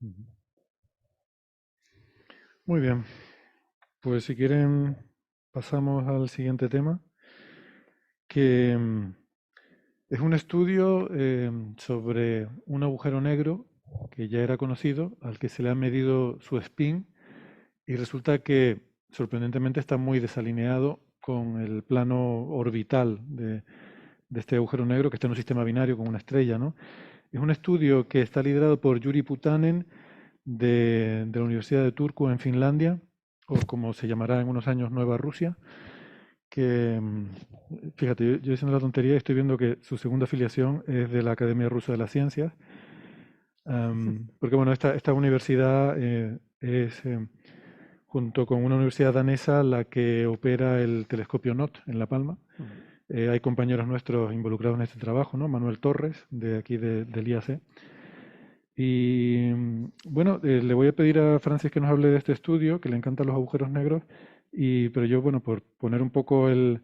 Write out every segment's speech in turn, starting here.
Ujú. Muy bien, pues si quieren pasamos al siguiente tema, que es un estudio sobre un agujero negro que ya era conocido, al que se le ha medido su spin y resulta que sorprendentemente está muy desalineado con el plano orbital de este agujero negro que está en un sistema binario con una estrella, ¿no? Es un estudio que está liderado por Yuri Putanen de la Universidad de Turku en Finlandia, o como se llamará en unos años Nueva Rusia, que, fíjate, yo diciendo la tontería, estoy viendo que su segunda afiliación es de la Academia Rusa de las Ciencias, porque bueno, esta universidad es, junto con una universidad danesa, la que opera el telescopio NOT en La Palma. Ujú. Hay compañeros nuestros involucrados en este trabajo, ¿no? Manuel Torres, de aquí del IAC. Y bueno, le voy a pedir a Francis que nos hable de este estudio, que le encantan los agujeros negros, pero yo, bueno, por poner un poco el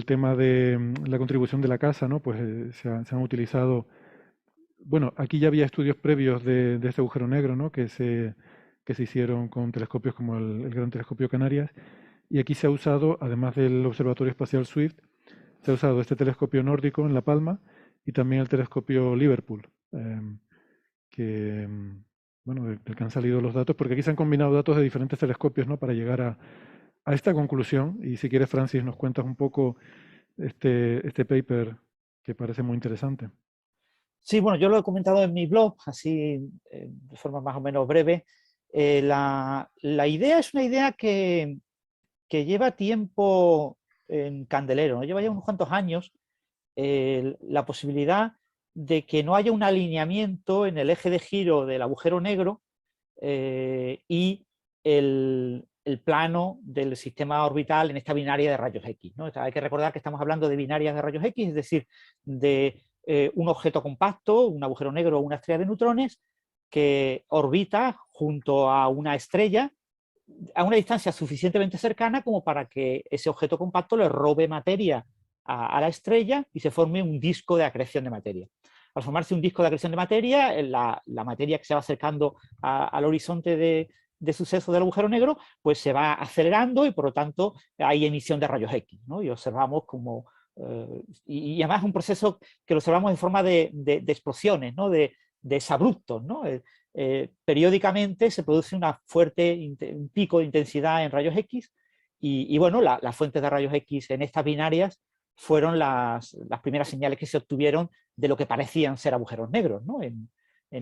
tema de la contribución de la casa, ¿no? Pues se han utilizado, bueno, aquí ya había estudios previos de este agujero negro, ¿no? Que se hicieron con telescopios como el Gran Telescopio Canarias, y aquí se ha usado, además del Observatorio Espacial Swift, se ha usado este telescopio nórdico en La Palma y también el telescopio Liverpool. Que, bueno, del que han salido los datos, porque aquí se han combinado datos de diferentes telescopios, ¿no? Para llegar a esta conclusión. Y si quieres, Francis, nos cuentas un poco este paper que parece muy interesante. Sí, bueno, yo lo he comentado en mi blog, así de forma más o menos breve. La idea es una idea que lleva tiempo en candelero, ¿no? Lleva ya unos cuantos años la posibilidad de que no haya un alineamiento en el eje de giro del agujero negro y el plano del sistema orbital en esta binaria de rayos X, ¿no? O sea, hay que recordar que estamos hablando de binarias de rayos X, es decir, de un objeto compacto, un agujero negro o una estrella de neutrones, que orbita junto a una estrella a una distancia suficientemente cercana como para que ese objeto compacto le robe materia a la estrella y se forme un disco de acreción de materia. Al formarse un disco de acreción de materia, la materia que se va acercando al horizonte de suceso del agujero negro, pues se va acelerando y por lo tanto hay emisión de rayos X, ¿no? Y observamos como, y además es un proceso que lo observamos en forma de explosiones, ¿no? De exabruptos, ¿no? Periódicamente se produce un pico de intensidad en rayos X y bueno, las fuentes de rayos X en estas binarias fueron las primeras señales que se obtuvieron de lo que parecían ser agujeros negros, ¿no? En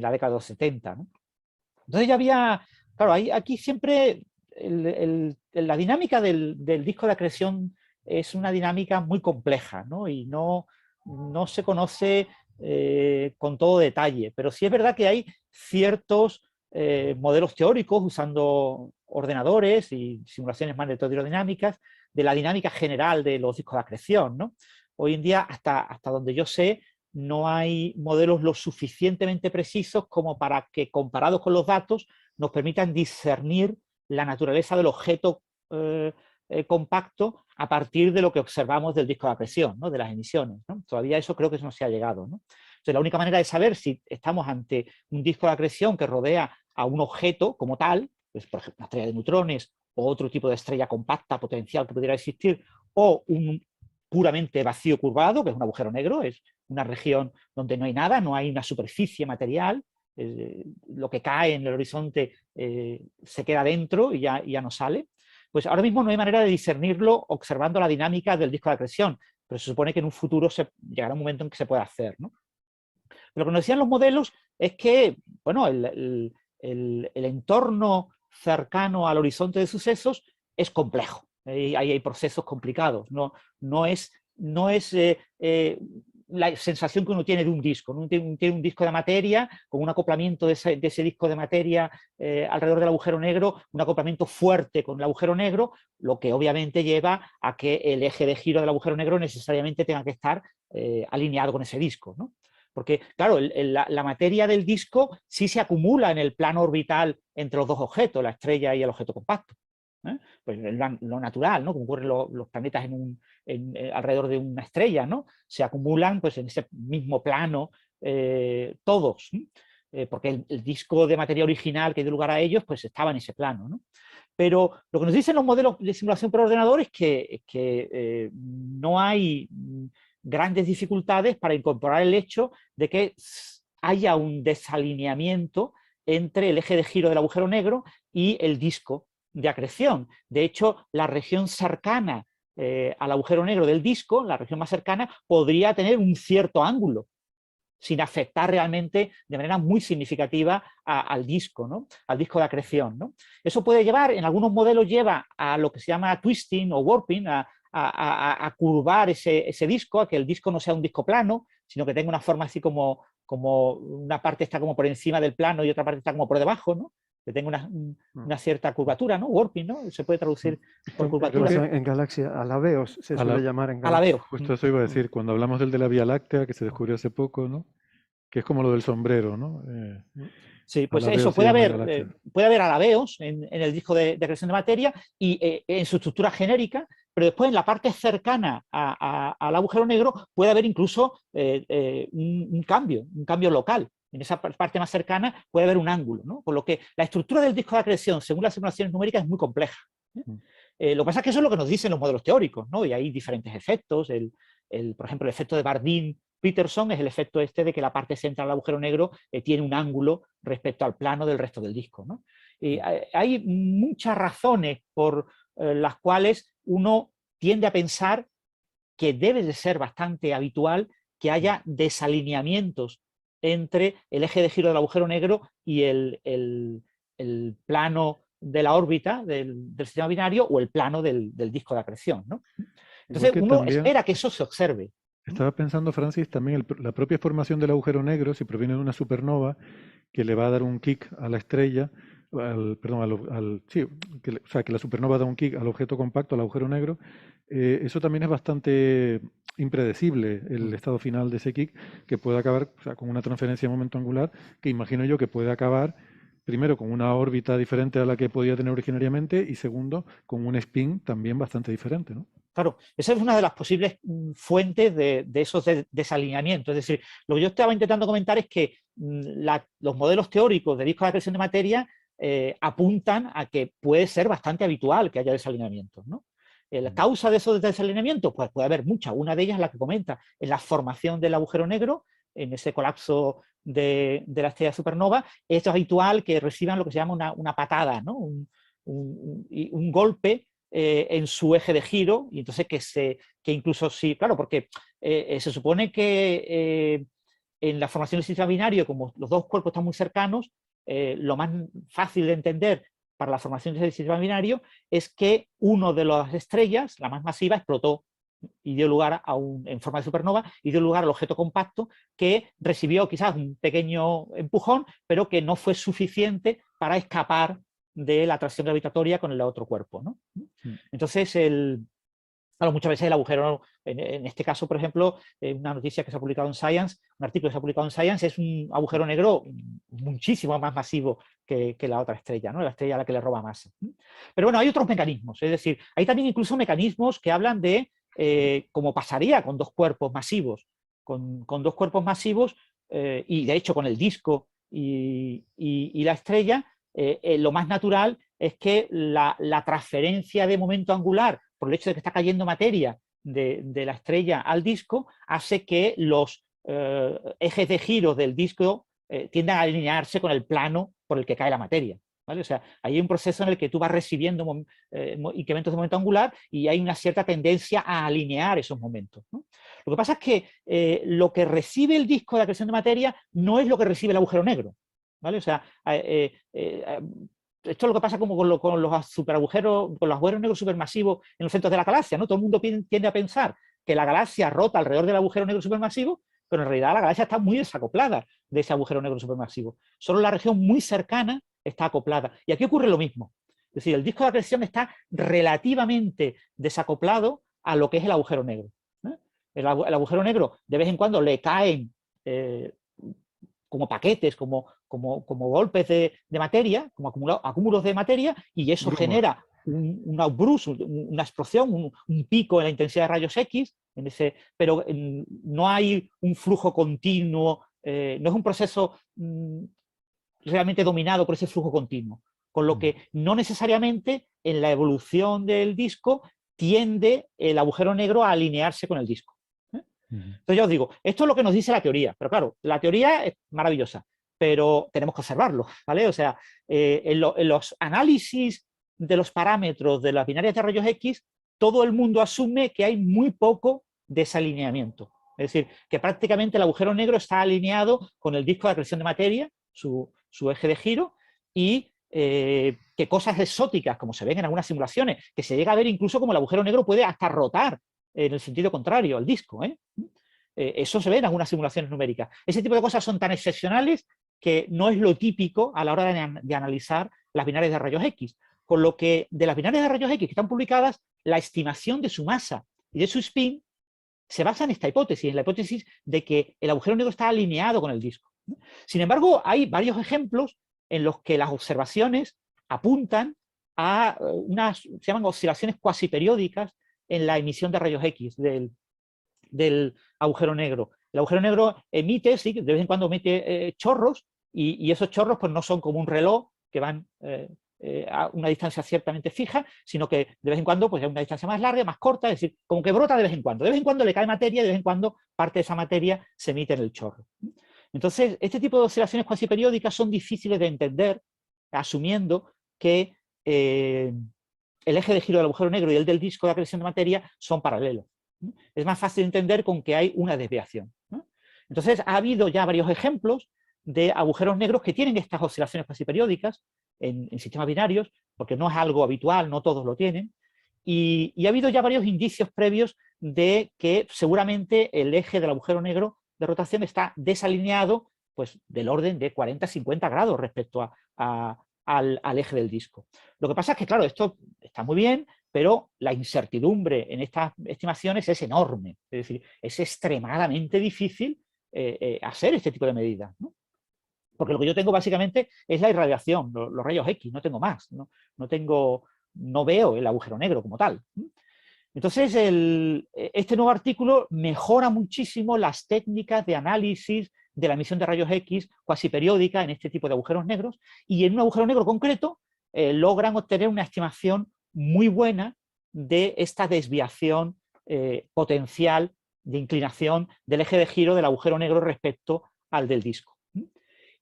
la década de los 70, ¿no? Entonces ya había, claro, aquí siempre la dinámica del disco de acreción es una dinámica muy compleja, ¿no? Y no se conoce con todo detalle, pero sí es verdad que hay ciertos modelos teóricos usando ordenadores y simulaciones magnetodinámicas de la dinámica general de los discos de acreción, ¿no? Hoy en día, hasta donde yo sé, no hay modelos lo suficientemente precisos como para que, comparados con los datos, nos permitan discernir la naturaleza del objeto compacto a partir de lo que observamos del disco de acreción, ¿no? De las emisiones, ¿no? Todavía eso creo que no se ha llegado, ¿no? Entonces, la única manera de saber si estamos ante un disco de acreción que rodea a un objeto como tal, pues, por ejemplo, una estrella de neutrones o otro tipo de estrella compacta potencial que pudiera existir, o un puramente vacío curvado, que es un agujero negro, es una región donde no hay nada, no hay una superficie material, lo que cae en el horizonte se queda dentro y ya no sale. Pues ahora mismo no hay manera de discernirlo observando la dinámica del disco de acreción, pero se supone que en un futuro llegará un momento en que se pueda hacer, ¿no? Lo que nos decían los modelos es que, bueno, el entorno cercano al horizonte de sucesos es complejo. Hay procesos complicados. No es la sensación que uno tiene de un disco. Uno tiene un disco de materia con un acoplamiento de ese disco de materia alrededor del agujero negro, un acoplamiento fuerte con el agujero negro, lo que obviamente lleva a que el eje de giro del agujero negro necesariamente tenga que estar alineado con ese disco, ¿no? Porque, claro, la materia del disco sí se acumula en el plano orbital entre los dos objetos, la estrella y el objeto compacto. Pues lo natural, ¿no? Como ocurren los planetas alrededor de una estrella, ¿no? Se acumulan pues, en ese mismo plano todos. porque el disco de materia original que dio lugar a ellos pues estaba en ese plano, ¿no? Pero lo que nos dicen los modelos de simulación por ordenador es que no hay grandes dificultades para incorporar el hecho de que haya un desalineamiento entre el eje de giro del agujero negro y el disco de acreción. De hecho, la región cercana al agujero negro del disco, la región más cercana, podría tener un cierto ángulo, sin afectar realmente de manera muy significativa al disco, ¿no? Al disco de acreción, ¿no? Eso puede llevar, en algunos modelos lleva a lo que se llama twisting o warping, a curvar ese disco, a que el disco no sea un disco plano, sino que tenga una forma así como una parte está como por encima del plano y otra parte está como por debajo, ¿no? Que tenga una cierta curvatura, ¿no? Warping, ¿no? Se puede traducir por curvatura. En galaxia, alabeos se suele llamar en galaxia. Alabeo. Justo eso iba a decir, cuando hablamos del de la Vía Láctea, que se descubrió hace poco, ¿no? Que es como lo del sombrero, ¿no? Sí, pues alabeos eso, se llama galaxia. puede haber alabeos en el disco de acreción de materia y en su estructura genérica, pero después en la parte cercana al agujero negro puede haber incluso un cambio local. En esa parte más cercana puede haber un ángulo, ¿no? Por lo que la estructura del disco de acreción, según las simulaciones numéricas, es muy compleja, ¿eh? Lo que pasa es que eso es lo que nos dicen los modelos teóricos, ¿no? Y hay diferentes efectos. Por ejemplo, el efecto de Bardeen-Peterson es el efecto este de que la parte central del agujero negro tiene un ángulo respecto al plano del resto del disco, ¿no? Hay muchas razones por las cuales uno tiende a pensar que debe de ser bastante habitual que haya desalineamientos entre el eje de giro del agujero negro y el plano de la órbita del sistema binario o el plano del disco de acreción, ¿no? Entonces uno espera que eso se observe. Estaba pensando, Francis, también la propia formación del agujero negro, si proviene de una supernova, que le va a dar un kick a la estrella, sí, o sea, que la supernova da un kick al objeto compacto, al agujero negro, eso también es bastante impredecible, el estado final de ese kick, que puede acabar, o sea, con una transferencia de momento angular, que imagino yo que puede acabar primero con una órbita diferente a la que podía tener originariamente y segundo con un spin también bastante diferente, ¿no? Claro, esa es una de las posibles fuentes de esos desalineamientos. Es decir, lo que yo estaba intentando comentar es que los modelos teóricos de discos de acreción de materia apuntan a que puede ser bastante habitual que haya desalineamientos, ¿no? La causa de esos desalineamientos, pues puede haber muchas. Una de ellas es la que comenta, en la formación del agujero negro, en ese colapso de la estrella supernova. Es habitual que reciban lo que se llama una patada, ¿no? Un golpe en su eje de giro, y entonces que incluso sí, claro, porque se supone que en la formación del sistema binario, como los dos cuerpos están muy cercanos, lo más fácil de entender para la formación del sistema binario es que uno de las estrellas, la más masiva, explotó y dio lugar en forma de supernova, y dio lugar al objeto compacto que recibió quizás un pequeño empujón, pero que no fue suficiente para escapar de la atracción gravitatoria con el otro cuerpo, ¿no? Entonces, muchas veces el agujero, en este caso, por ejemplo, una noticia que se ha publicado en Science, un artículo que se ha publicado en Science, es un agujero negro muchísimo más masivo que la otra estrella, ¿no? La estrella a la que le roba masa. Pero bueno, hay otros mecanismos, es decir, hay también incluso mecanismos que hablan de cómo pasaría con dos cuerpos masivos, con dos cuerpos masivos, y de hecho con el disco y la estrella, lo más natural es que la transferencia de momento angular por el hecho de que está cayendo materia de la estrella al disco, hace que los ejes de giro del disco tiendan a alinearse con el plano por el que cae la materia, ¿vale? O sea, hay un proceso en el que tú vas recibiendo incrementos de momento angular y hay una cierta tendencia a alinear esos momentos, ¿no? Lo que pasa es que lo que recibe el disco de acreción de materia no es lo que recibe el agujero negro, ¿vale? O sea, esto es lo que pasa como con los superagujeros, con los agujeros negros supermasivos en los centros de la galaxia, ¿no? Todo el mundo tiende a pensar que la galaxia rota alrededor del agujero negro supermasivo, pero en realidad la galaxia está muy desacoplada de ese agujero negro supermasivo. Solo la región muy cercana está acoplada. Y aquí ocurre lo mismo. Es decir, el disco de acreción está relativamente desacoplado a lo que es el agujero negro, ¿eh? El agujero negro, de vez en cuando le caen como paquetes, como golpes de materia, como acúmulos de materia, y eso genera un outburst, una explosión, un pico en la intensidad de rayos X, pero no hay un flujo continuo no es un proceso realmente dominado por ese flujo continuo, con lo que no necesariamente en la evolución del disco tiende el agujero negro a alinearse con el disco. Entonces yo os digo, esto es lo que nos dice la teoría, pero claro, la teoría es maravillosa, pero tenemos que observarlo, ¿vale? O sea, en los análisis de los parámetros de las binarias de rayos X, todo el mundo asume que hay muy poco desalineamiento. Es decir, que prácticamente el agujero negro está alineado con el disco de acreción de materia, su eje de giro, y que cosas exóticas, como se ven en algunas simulaciones, que se llega a ver incluso como el agujero negro puede hasta rotar en el sentido contrario al disco. Eso se ve en algunas simulaciones numéricas. Ese tipo de cosas son tan excepcionales que no es lo típico a la hora de analizar las binarias de rayos X. Con lo que de las binarias de rayos X que están publicadas, la estimación de su masa y de su spin se basa en esta hipótesis, en la hipótesis de que el agujero negro está alineado con el disco. Sin embargo, hay varios ejemplos en los que las observaciones apuntan a unas, se llaman oscilaciones cuasi periódicas en la emisión de rayos X del agujero negro. El agujero negro emite, sí, de vez en cuando emite chorros, y esos chorros pues no son como un reloj que van a una distancia ciertamente fija, sino que de vez en cuando pues, hay una distancia más larga, más corta, es decir, como que brota de vez en cuando. De vez en cuando le cae materia, de vez en cuando parte de esa materia se emite en el chorro. Entonces, este tipo de oscilaciones cuasi periódicas son difíciles de entender, asumiendo que el eje de giro del agujero negro y el del disco de acreción de materia son paralelos. Es más fácil de entender con que hay una desviación. Entonces, ha habido ya varios ejemplos de agujeros negros que tienen estas oscilaciones cuasi periódicas en sistemas binarios, porque no es algo habitual, no todos lo tienen, y ha habido ya varios indicios previos de que seguramente el eje del agujero negro de rotación está desalineado pues, del orden de 40-50 grados respecto al eje del disco. Lo que pasa es que, claro, esto está muy bien, pero la incertidumbre en estas estimaciones es enorme. Es decir, es extremadamente difícil hacer este tipo de medidas, ¿no? Porque lo que yo tengo básicamente es la irradiación, los rayos X, no tengo más, no veo el agujero negro como tal. Entonces, este nuevo artículo mejora muchísimo las técnicas de análisis de la emisión de rayos X cuasi periódica en este tipo de agujeros negros, y en un agujero negro concreto logran obtener una estimación muy buena de esta desviación potencial de inclinación del eje de giro del agujero negro respecto al del disco.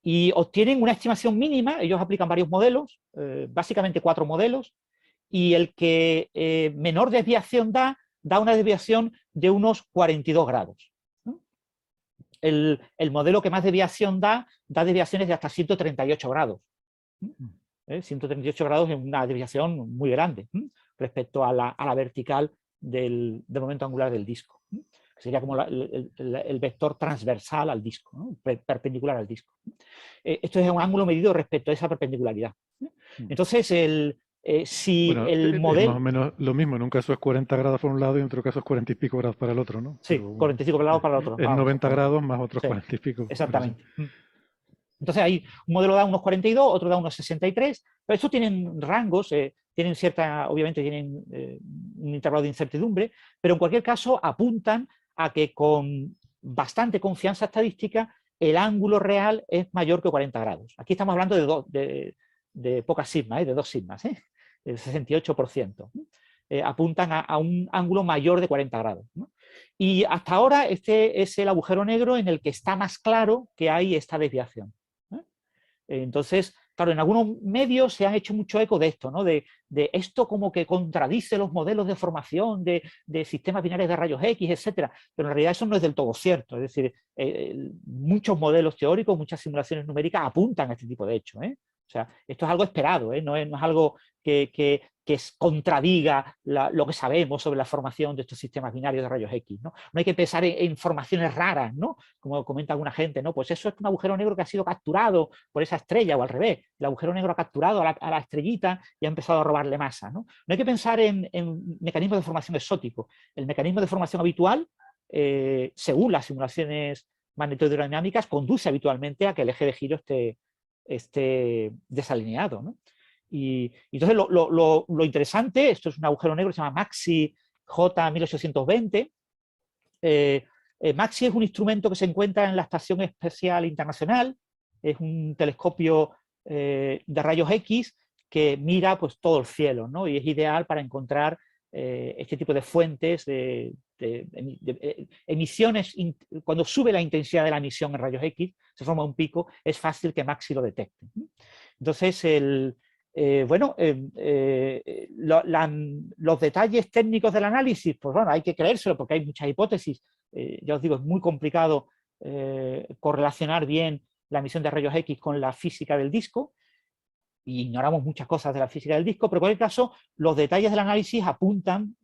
Y obtienen una estimación mínima, ellos aplican varios modelos, básicamente 4 modelos, y el que menor desviación da una desviación de unos 42 grados. El modelo que más desviación da desviaciones de hasta 138 grados. 138 grados es una desviación muy grande respecto a la vertical del momento angular del disco. Sería como el vector transversal al disco, ¿no? Perpendicular al disco. Esto es un ángulo medido respecto a esa perpendicularidad. Entonces, si bueno, el modelo... más o menos lo mismo, en un caso es 40 grados por un lado y en otro caso es 40 y pico grados para el otro, ¿no? Sí, Pero, 45 grados para el otro. Es 90 grados más otros sí, 40 y pico. exactamente. Entonces, hay un modelo da unos 42, otro da unos 63, pero estos tienen rangos, tienen cierta, obviamente tienen un intervalo de incertidumbre, pero en cualquier caso apuntan a que con bastante confianza estadística el ángulo real es mayor que 40 grados. Aquí estamos hablando de pocas sigmas, de 2 sigmas, el 68%. Apuntan a un ángulo mayor de 40 grados, ¿no? Y hasta ahora este es el agujero negro en el que está más claro que hay esta desviación. Entonces, claro, en algunos medios se han hecho mucho eco de esto, ¿no? De esto como que contradice los modelos de formación de sistemas binarios de rayos X, etcétera. Pero en realidad eso no es del todo cierto. Es decir, muchos modelos teóricos, muchas simulaciones numéricas apuntan a este tipo de hechos, O sea, esto es algo esperado, no es algo que contradiga lo que sabemos sobre la formación de estos sistemas binarios de rayos X, ¿no? No hay que pensar en formaciones raras, ¿no? Como comenta alguna gente, ¿no? Pues eso es un agujero negro que ha sido capturado por esa estrella, o al revés, el agujero negro ha capturado a la estrellita y ha empezado a robarle masa, ¿no? No hay que pensar en mecanismos de formación exóticos. El mecanismo de formación habitual, según las simulaciones magnetohidrodinámicas, conduce habitualmente a que el eje de giro esté desalineado, ¿no? Y entonces lo interesante, esto es un agujero negro que se llama Maxi J1820, MAXI es un instrumento que se encuentra en la Estación Espacial Internacional, es un telescopio de rayos X que mira pues, todo el cielo, ¿no? Y es ideal para encontrar este tipo de fuentes de emisiones. Cuando sube la intensidad de la emisión en rayos X, se forma un pico, es fácil que MAXI lo detecte. Entonces, los detalles técnicos del análisis, pues bueno, hay que creérselo porque hay muchas hipótesis. Ya os digo, es muy complicado correlacionar bien la emisión de rayos X con la física del disco, y ignoramos muchas cosas de la física del disco, pero en cualquier caso, los detalles del análisis apuntan,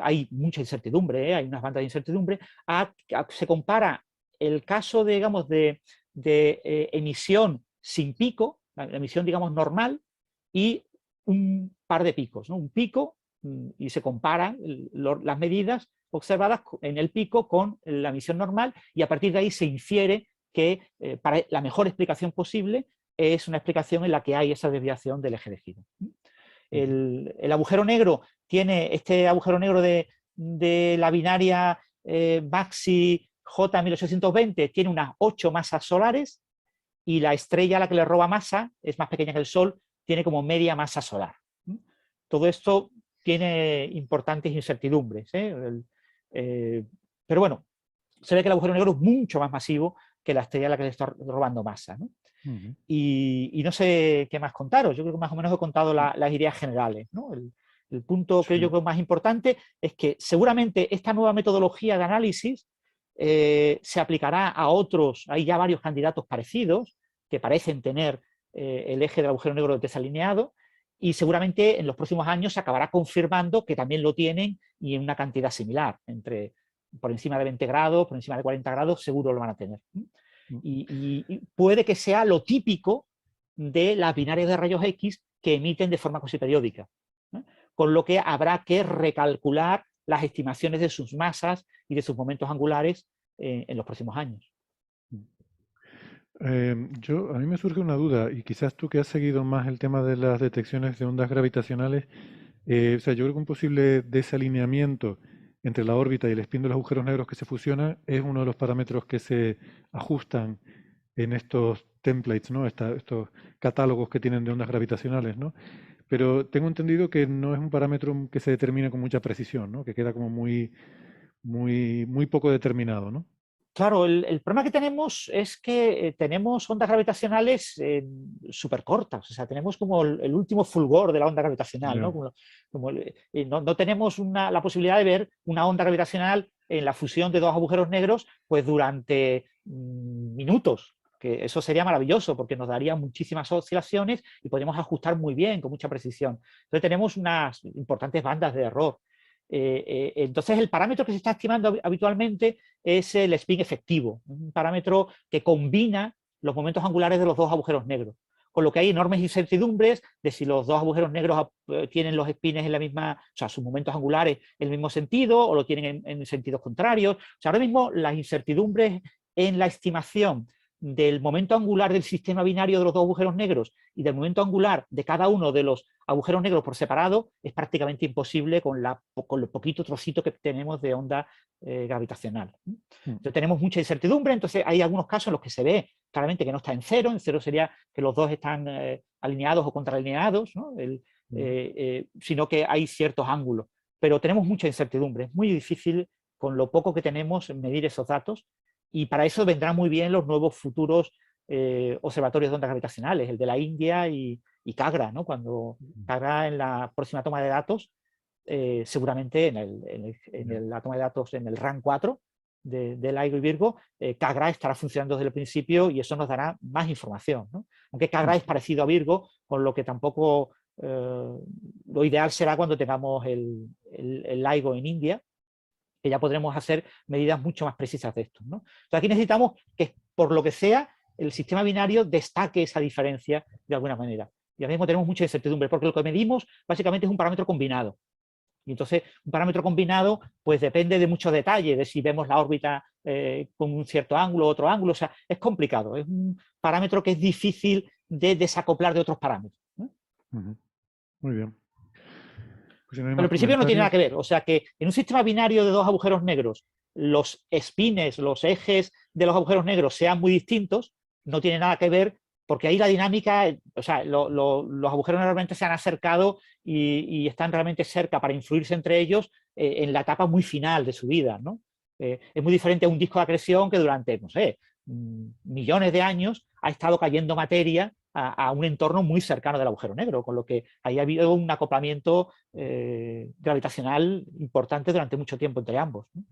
hay mucha incertidumbre, hay unas bandas de incertidumbre, se compara el caso, digamos, de emisión sin pico, la emisión, digamos, normal, y un par de picos, ¿no? Un pico, y se comparan las medidas observadas en el pico con la emisión normal, y a partir de ahí se infiere que para la mejor explicación posible es una explicación en la que hay esa desviación del eje de giro. El agujero negro tiene, este agujero negro de la binaria MAXI J1820 tiene unas 8 masas solares, y la estrella a la que le roba masa es más pequeña que el Sol, tiene como media masa solar. Todo esto tiene importantes incertidumbres, pero bueno, se ve que el agujero negro es mucho más masivo que la estrella a la que le está robando masa, ¿no? Y no sé qué más contaros. Yo creo que más o menos he contado las ideas generales, ¿no? El punto que yo creo más importante es que seguramente esta nueva metodología de análisis se aplicará a otros. Hay ya varios candidatos parecidos que parecen tener el eje del agujero negro desalineado, y seguramente en los próximos años se acabará confirmando que también lo tienen, y en una cantidad similar, por encima de 20 grados, por encima de 40 grados, seguro lo van a tener. Y puede que sea lo típico de las binarias de rayos X que emiten de forma cuasiperiódica, ¿no? Con lo que habrá que recalcular las estimaciones de sus masas y de sus momentos angulares en los próximos años. A mí me surge una duda, y quizás tú que has seguido más el tema de las detecciones de ondas gravitacionales, o sea, yo creo que un posible desalineamiento entre la órbita y el spin de los agujeros negros que se fusionan es uno de los parámetros que se ajustan en estos templates, ¿no? Estos catálogos que tienen de ondas gravitacionales, ¿no? Pero tengo entendido que no es un parámetro que se determina con mucha precisión, ¿no? Que queda como muy poco determinado, ¿no? Claro, el problema que tenemos es que tenemos ondas gravitacionales súper cortas, o sea, tenemos como el último fulgor de la onda gravitacional, ¿no? No tenemos la posibilidad de ver una onda gravitacional en la fusión de dos agujeros negros pues durante minutos, que eso sería maravilloso porque nos daría muchísimas oscilaciones y podríamos ajustar muy bien, con mucha precisión. Entonces tenemos unas importantes bandas de error. Entonces el parámetro que se está estimando habitualmente es el spin efectivo, un parámetro que combina los momentos angulares de los dos agujeros negros, con lo que hay enormes incertidumbres de si los dos agujeros negros tienen los spines en la misma, o sea, sus momentos angulares en el mismo sentido, o lo tienen en sentidos contrarios. O sea, ahora mismo las incertidumbres en la estimación del momento angular del sistema binario de los dos agujeros negros y del momento angular de cada uno de los agujeros negros por separado es prácticamente imposible con el poquito trocito que tenemos de onda gravitacional. Entonces tenemos mucha incertidumbre. Entonces hay algunos casos en los que se ve claramente que no está en cero sería que los dos están alineados o contraalineados, ¿no? Sino que hay ciertos ángulos. Pero tenemos mucha incertidumbre, es muy difícil con lo poco que tenemos medir esos datos, y para eso vendrán muy bien los nuevos futuros observatorios de ondas gravitacionales, el de la India y CAGRA, ¿no? Cuando CAGRA en la próxima toma de datos, seguramente en la toma de datos en el RAN 4 de LIGO y Virgo, CAGRA estará funcionando desde el principio y eso nos dará más información, ¿no? Aunque CAGRA es parecido a Virgo, con lo que tampoco lo ideal será cuando tengamos el LIGO en India, que ya podremos hacer medidas mucho más precisas de esto, ¿no? Entonces aquí necesitamos que, por lo que sea, el sistema binario destaque esa diferencia de alguna manera. Y ahora mismo tenemos mucha incertidumbre, porque lo que medimos básicamente es un parámetro combinado. Y entonces un parámetro combinado pues depende de muchos detalles, de si vemos la órbita con un cierto ángulo o otro ángulo. O sea, es complicado, es un parámetro que es difícil de desacoplar de otros parámetros, ¿no? Muy bien. Pues si no hay Pero más en principio no tiene nada comentarios. que ver. O sea que en un sistema binario de dos agujeros negros los espines, los ejes de los agujeros negros sean muy distintos, no tiene nada que ver, porque ahí la dinámica, o sea, los agujeros negros realmente se han acercado y están realmente cerca para influirse entre ellos en la etapa muy final de su vida, ¿no? Es muy diferente a un disco de acreción que durante, no sé, millones de años ha estado cayendo materia a un entorno muy cercano del agujero negro, con lo que ahí ha habido un acoplamiento gravitacional importante durante mucho tiempo entre ambos, ¿no?